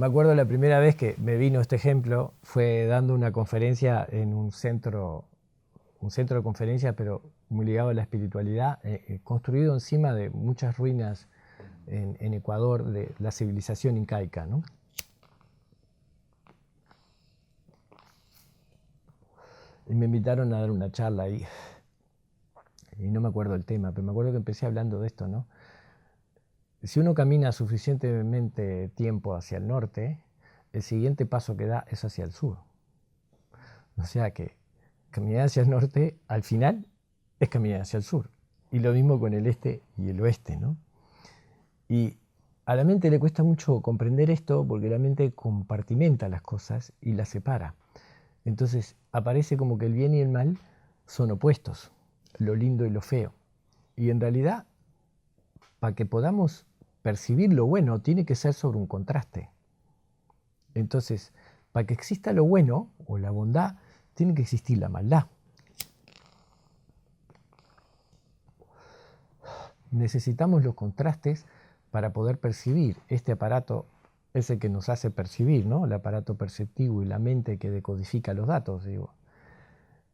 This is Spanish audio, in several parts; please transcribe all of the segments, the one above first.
Me acuerdo la primera vez que me vino este ejemplo, fue dando una conferencia en un centro de conferencia, pero muy ligado a la espiritualidad, construido encima de muchas ruinas en Ecuador de la civilización incaica, ¿no? Y me invitaron a dar una charla ahí, y no me acuerdo el tema, pero me acuerdo que empecé hablando de esto, ¿no? Si uno camina suficientemente tiempo hacia el norte, el siguiente paso que da es hacia el sur. O sea que caminar hacia el norte, al final, es caminar hacia el sur. Y lo mismo con el este y el oeste, ¿no? Y a la mente le cuesta mucho comprender esto porque la mente compartimenta las cosas y las separa. Entonces aparece como que el bien y el mal son opuestos, lo lindo y lo feo. Y en realidad, para que podamos percibir lo bueno, tiene que ser sobre un contraste. Entonces, para que exista lo bueno o la bondad, tiene que existir la maldad. Necesitamos los contrastes para poder percibir. Este aparato es el que nos hace percibir, ¿no? El aparato perceptivo y la mente que decodifica los datos, digo.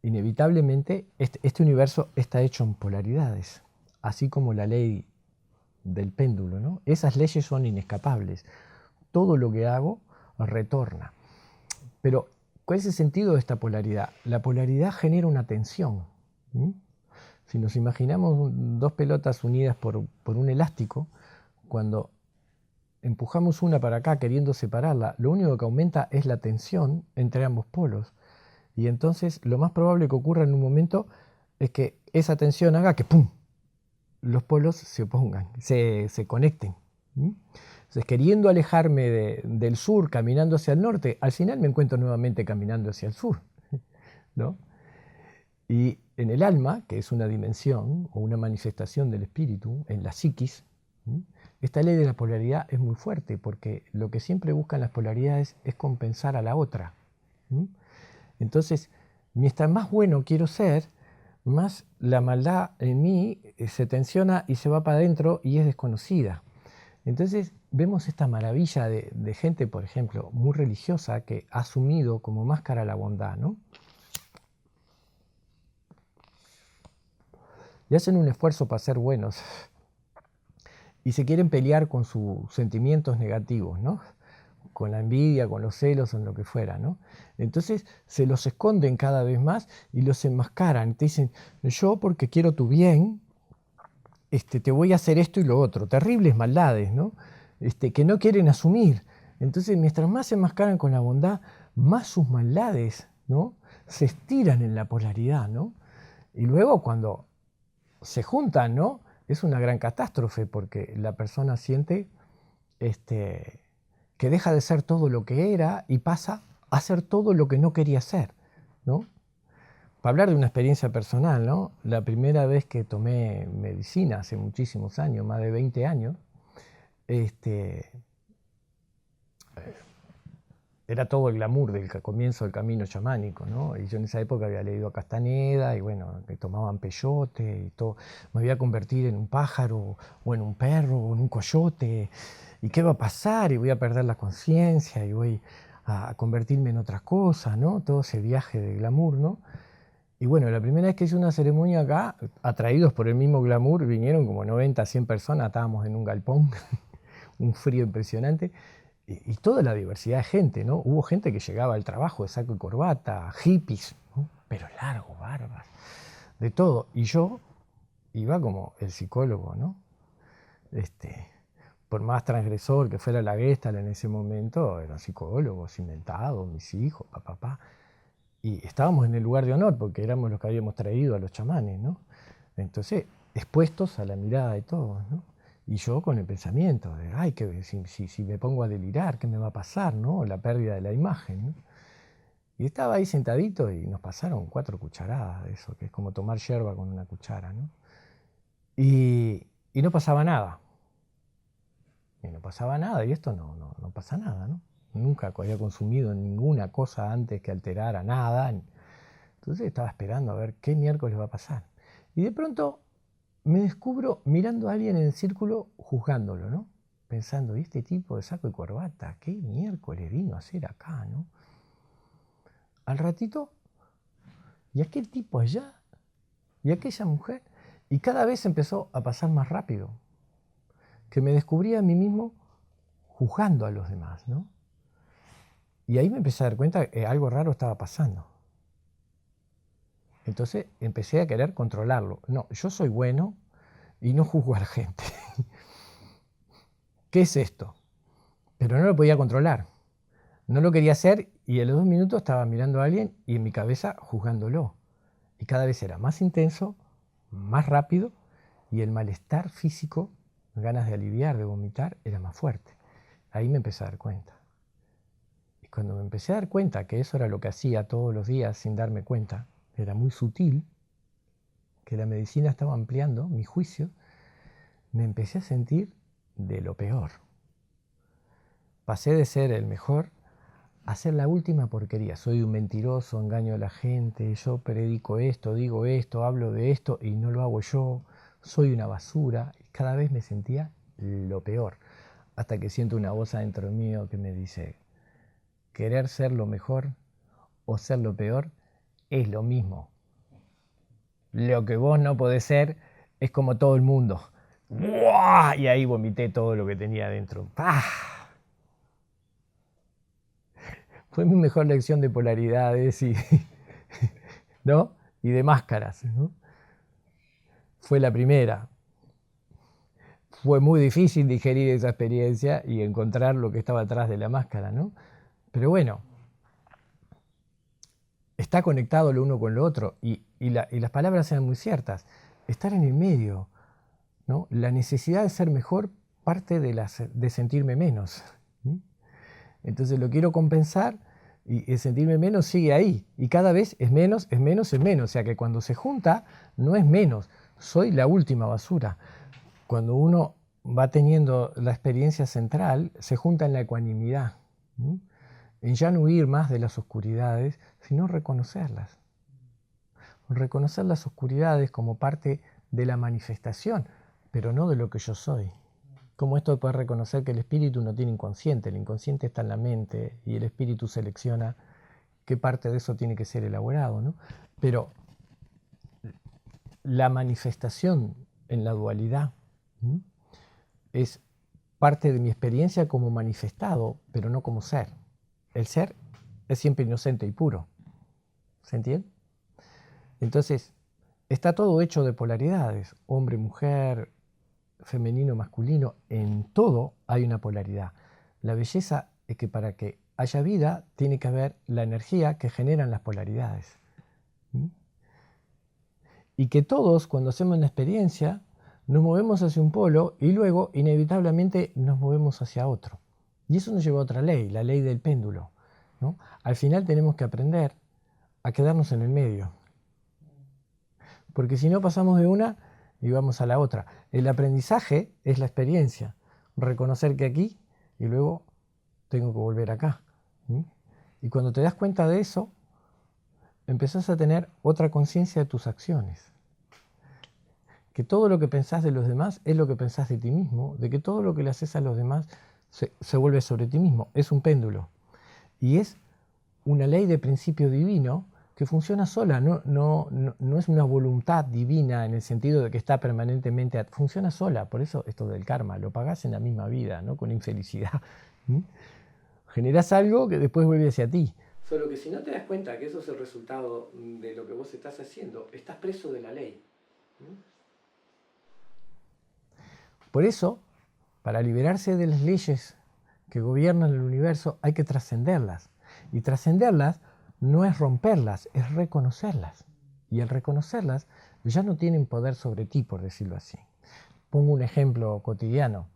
Inevitablemente, este universo está hecho en polaridades, así como la ley del péndulo, ¿no? Esas leyes son inescapables. Todo lo que hago retorna. Pero, ¿cuál es el sentido de esta polaridad? La polaridad genera una tensión. Si nos imaginamos dos pelotas unidas por un elástico, cuando empujamos una para acá queriendo separarla, lo único que aumenta es la tensión entre ambos polos. Y entonces lo más probable que ocurra en un momento es que esa tensión haga que ¡pum!, los polos se opongan, se conecten. Entonces, queriendo alejarme del sur, caminando hacia el norte, al final me encuentro nuevamente caminando hacia el sur, ¿no? Y en el alma, que es una dimensión o una manifestación del espíritu, en la psiquis, esta ley de la polaridad es muy fuerte porque lo que siempre buscan las polaridades es compensar a la otra. Entonces, mientras más bueno quiero ser, más la maldad en mí se tensiona y se va para adentro y es desconocida. Entonces vemos esta maravilla de gente, por ejemplo, muy religiosa que ha asumido como máscara la bondad, ¿no? Y hacen un esfuerzo para ser buenos y se quieren pelear con sus sentimientos negativos, ¿no? Con la envidia, con los celos, en lo que fuera, ¿no? Entonces se los esconden cada vez más y los enmascaran. Te dicen, yo porque quiero tu bien, te voy a hacer esto y lo otro. Terribles maldades, ¿no? Que no quieren asumir. Entonces, mientras más se enmascaran con la bondad, más sus maldades, ¿no?, se estiran en la polaridad, ¿no? Y luego cuando se juntan, ¿no?, es una gran catástrofe porque la persona siente que deja de ser todo lo que era y pasa a ser todo lo que no quería ser, ¿no? Para hablar de una experiencia personal, ¿no? La primera vez que tomé medicina hace muchísimos años, más de 20 años, era todo el glamour del comienzo del camino chamánico, ¿no? Y yo en esa época había leído a Castaneda y bueno, que tomaban peyote y todo. Me voy a convertir en un pájaro o en un perro o en un coyote. ¿Y qué va a pasar? Y voy a perder la conciencia y voy a convertirme en otras cosas, ¿no? Todo ese viaje de glamour, ¿no? Y bueno, la primera vez que hice una ceremonia acá, atraídos por el mismo glamour, vinieron como 90, 100 personas, estábamos en un galpón, un frío impresionante, y toda la diversidad de gente, ¿no? Hubo gente que llegaba al trabajo de saco y corbata, hippies, ¿no?, pero largo, barbas, de todo. Y yo iba como el psicólogo, ¿no? Por más transgresor que fuera la Gestalt en ese momento, eran psicólogos inventados, mis hijos, papá. Y estábamos en el lugar de honor porque éramos los que habíamos traído a los chamanes, ¿no? Entonces, expuestos a la mirada de todos, ¿no? Y yo con el pensamiento de, ay, que si me pongo a delirar, ¿qué me va a pasar, no? La pérdida de la imagen, ¿no? Y estaba ahí sentadito y nos pasaron 4 cucharadas de eso, que es como tomar yerba con una cuchara, ¿no? Y no pasaba nada. Y no pasaba nada, y esto no pasa nada, ¿no? Nunca había consumido ninguna cosa antes que alterara nada. Entonces estaba esperando a ver qué miércoles va a pasar. Y de pronto me descubro mirando a alguien en el círculo, juzgándolo, ¿no? pensando, ¿y este tipo de saco y corbata? ¿Qué miércoles vino a hacer acá, no? Al ratito, ¿y aquel tipo allá? ¿Y aquella mujer? Y cada vez empezó a pasar más rápido, que me descubrí a mí mismo juzgando a los demás, ¿no? Y ahí me empecé a dar cuenta que algo raro estaba pasando. Entonces empecé a querer controlarlo. No, yo soy bueno y no juzgo a la gente. ¿Qué es esto? Pero no lo podía controlar. No lo quería hacer y a los 2 minutos estaba mirando a alguien y en mi cabeza juzgándolo. Y cada vez era más intenso, más rápido y el malestar físico, ganas de aliviar, de vomitar, era más fuerte. Ahí me empecé a dar cuenta. Y cuando me empecé a dar cuenta que eso era lo que hacía todos los días sin darme cuenta, era muy sutil, que la medicina estaba ampliando mi juicio, me empecé a sentir de lo peor. Pasé de ser el mejor a ser la última porquería. Soy un mentiroso, engaño a la gente, yo predico esto, digo esto, hablo de esto y no lo hago yo. Soy una basura. Y cada vez me sentía lo peor. Hasta que siento una voz adentro mío que me dice, querer ser lo mejor o ser lo peor es lo mismo. Lo que vos no podés ser es como todo el mundo. ¡Buah! Y ahí vomité todo lo que tenía adentro. ¡Pah! Fue mi mejor lección de polaridades y, ¿no? Y de máscaras, ¿no? Fue la primera. Fue muy difícil digerir esa experiencia y encontrar lo que estaba atrás de la máscara, ¿no? Pero bueno, está conectado lo uno con lo otro y las palabras eran muy ciertas. Estar en el medio, ¿no? La necesidad de ser mejor parte de sentirme menos. Entonces lo quiero compensar y el sentirme menos sigue ahí. Y cada vez es menos, es menos, es menos. O sea que cuando se junta no es menos, soy la última basura. Cuando uno va teniendo la experiencia central, se junta en la ecuanimidad. En ya no huir más de las oscuridades, sino reconocerlas. Reconocer las oscuridades como parte de la manifestación, pero no de lo que yo soy. Como esto de poder reconocer que el espíritu no tiene inconsciente, el inconsciente está en la mente y el espíritu selecciona qué parte de eso tiene que ser elaborado, ¿no? Pero la manifestación en la dualidad es parte de mi experiencia como manifestado, pero no como ser. El ser es siempre inocente y puro. ¿Se entiende? Entonces, está todo hecho de polaridades, hombre, mujer, femenino, masculino, en todo hay una polaridad. La belleza es que para que haya vida tiene que haber la energía que generan las polaridades. Y que todos, cuando hacemos una experiencia, nos movemos hacia un polo y luego inevitablemente nos movemos hacia otro. Y eso nos lleva a otra ley, la ley del péndulo, ¿no? Al final tenemos que aprender a quedarnos en el medio. Porque si no pasamos de una y vamos a la otra. El aprendizaje es la experiencia. Reconocer que aquí y luego tengo que volver acá. Y cuando te das cuenta de eso, empezás a tener otra conciencia de tus acciones. Que todo lo que pensás de los demás es lo que pensás de ti mismo, de que todo lo que le haces a los demás se vuelve sobre ti mismo. Es un péndulo. Y es una ley de principio divino que funciona sola, no es una voluntad divina en el sentido de que está permanentemente, funciona sola, por eso esto del karma, lo pagás en la misma vida, ¿no? Con infelicidad. Generás algo que después vuelve hacia ti. Solo que si no te das cuenta que eso es el resultado de lo que vos estás haciendo, estás preso de la ley. Por eso, para liberarse de las leyes que gobiernan el universo, hay que trascenderlas. Y trascenderlas no es romperlas, es reconocerlas. Y al reconocerlas ya no tienen poder sobre ti, por decirlo así. Pongo un ejemplo cotidiano.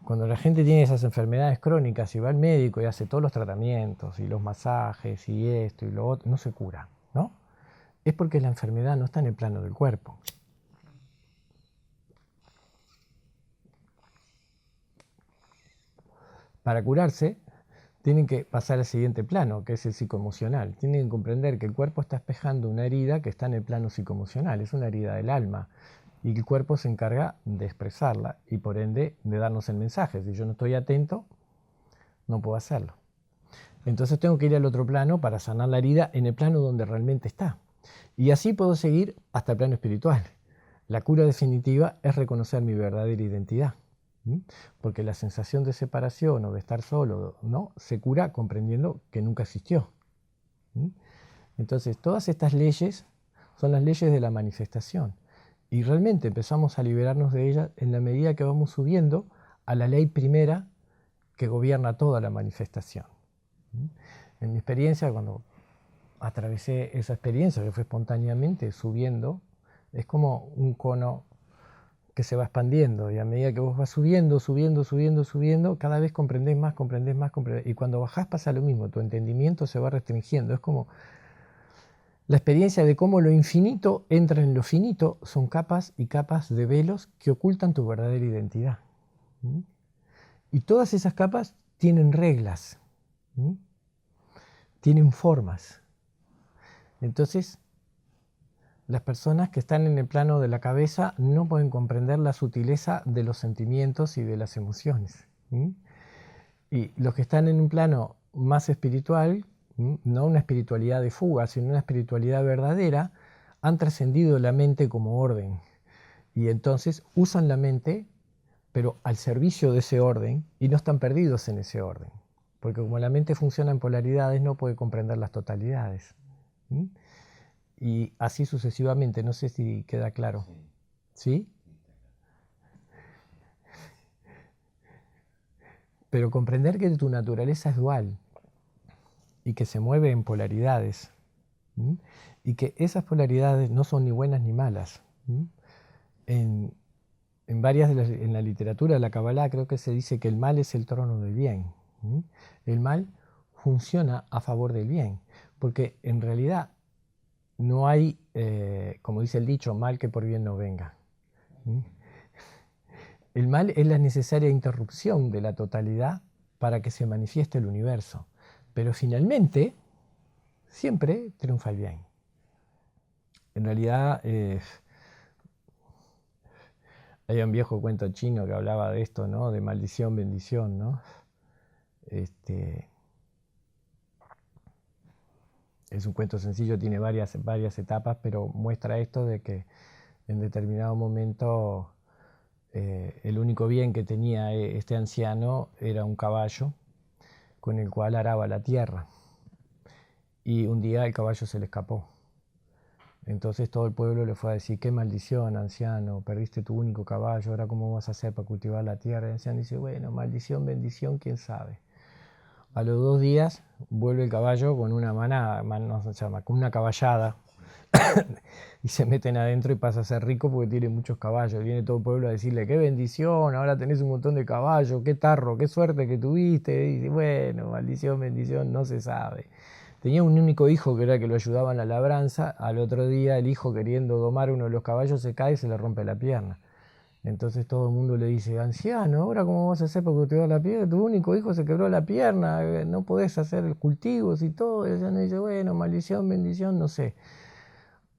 Cuando la gente tiene esas enfermedades crónicas y va al médico y hace todos los tratamientos y los masajes y esto y lo otro, no se cura, ¿no? Es porque la enfermedad no está en el plano del cuerpo. Para curarse, tienen que pasar al siguiente plano, que es el psicoemocional. Tienen que comprender que el cuerpo está espejando una herida que está en el plano psicoemocional, es una herida del alma. y el cuerpo se encarga de expresarla y por ende de darnos el mensaje. Si yo no estoy atento, no puedo hacerlo. Entonces tengo que ir al otro plano para sanar la herida en el plano donde realmente está. Y así puedo seguir hasta el plano espiritual. La cura definitiva es reconocer mi verdadera identidad. Porque la sensación de separación o de estar solo, ¿no?, se cura comprendiendo que nunca existió. Entonces, todas estas leyes son las leyes de la manifestación. Y realmente empezamos a liberarnos de ellas en la medida que vamos subiendo a la ley primera que gobierna toda la manifestación. En mi experiencia, cuando atravesé esa experiencia, que fue espontáneamente subiendo, es como un cono que se va expandiendo, y a medida que vos vas subiendo, cada vez comprendés más, y cuando bajás pasa lo mismo, tu entendimiento se va restringiendo. Es como la experiencia de cómo lo infinito entra en lo finito, son capas y capas de velos que ocultan tu verdadera identidad. Y todas esas capas tienen reglas, tienen formas. Entonces, las personas que están en el plano de la cabeza no pueden comprender la sutileza de los sentimientos y de las emociones. Y los que están en un plano más espiritual, no una espiritualidad de fuga, sino una espiritualidad verdadera, han trascendido la mente como orden. Y entonces usan la mente, pero al servicio de ese orden, y no están perdidos en ese orden. Porque como la mente funciona en polaridades, no puede comprender las totalidades. Y así sucesivamente, no sé si queda claro. ¿Sí? Pero comprender que tu naturaleza es dual y que se mueve en polaridades, y que esas polaridades no son ni buenas ni malas. En la literatura de la Kabbalah creo que se dice que el mal es el trono del bien. El mal funciona a favor del bien, porque en realidad no hay, como dice el dicho, mal que por bien no venga. El mal es la necesaria interrupción de la totalidad para que se manifieste el universo. Pero finalmente, siempre triunfa el bien. En realidad, hay un viejo cuento chino que hablaba de esto, ¿no?, de maldición, bendición, ¿no? Es un cuento sencillo, tiene varias etapas, pero muestra esto de que en determinado momento el único bien que tenía este anciano era un caballo con el cual araba la tierra. Y un día el caballo se le escapó. Entonces todo el pueblo le fue a decir: qué maldición, anciano, perdiste tu único caballo, ahora cómo vas a hacer para cultivar la tierra. Y el anciano dice: bueno, maldición, bendición, quién sabe. A los 2 días vuelve el caballo con una con una caballada y se meten adentro y pasa a ser rico porque tiene muchos caballos. Viene todo el pueblo a decirle: qué bendición, ahora tenés un montón de caballos, qué tarro, qué suerte que tuviste. Y dice: bueno, maldición, bendición, no se sabe. Tenía un único hijo que era el que lo ayudaba en la labranza. Al otro día el hijo, queriendo domar uno de los caballos, se cae y se le rompe la pierna. Entonces todo el mundo le dice: anciano, ¿ahora cómo vas a hacer para cultivar la pierna? Tu único hijo se quebró la pierna, no podés hacer cultivos y todo. Y el anciano dice: bueno, maldición, bendición, no sé.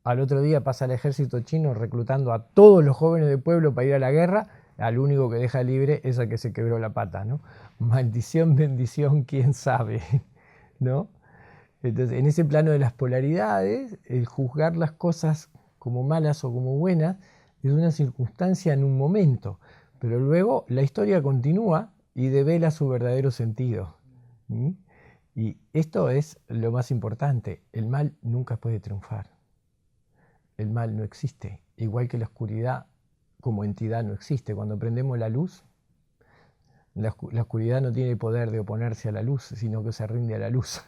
Al otro día pasa el ejército chino reclutando a todos los jóvenes del pueblo para ir a la guerra. Al único que deja libre es al que se quebró la pata, ¿no? Maldición, bendición, quién sabe, ¿no? Entonces, en ese plano de las polaridades, el juzgar las cosas como malas o como buenas es una circunstancia en un momento, pero luego la historia continúa y devela su verdadero sentido. Y esto es lo más importante: el mal nunca puede triunfar. El mal no existe, igual que la oscuridad como entidad no existe. Cuando prendemos la luz, la oscuridad no tiene el poder de oponerse a la luz, sino que se rinde a la luz.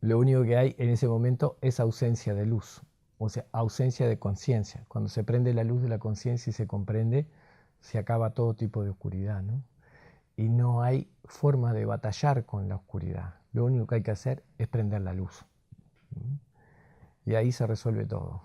Lo único que hay en ese momento es ausencia de luz, o sea, ausencia de conciencia. Cuando se prende la luz de la conciencia y se comprende, se acaba todo tipo de oscuridad, ¿no? Y no hay forma de batallar con la oscuridad. Lo único que hay que hacer es prender la luz. Y ahí se resuelve todo.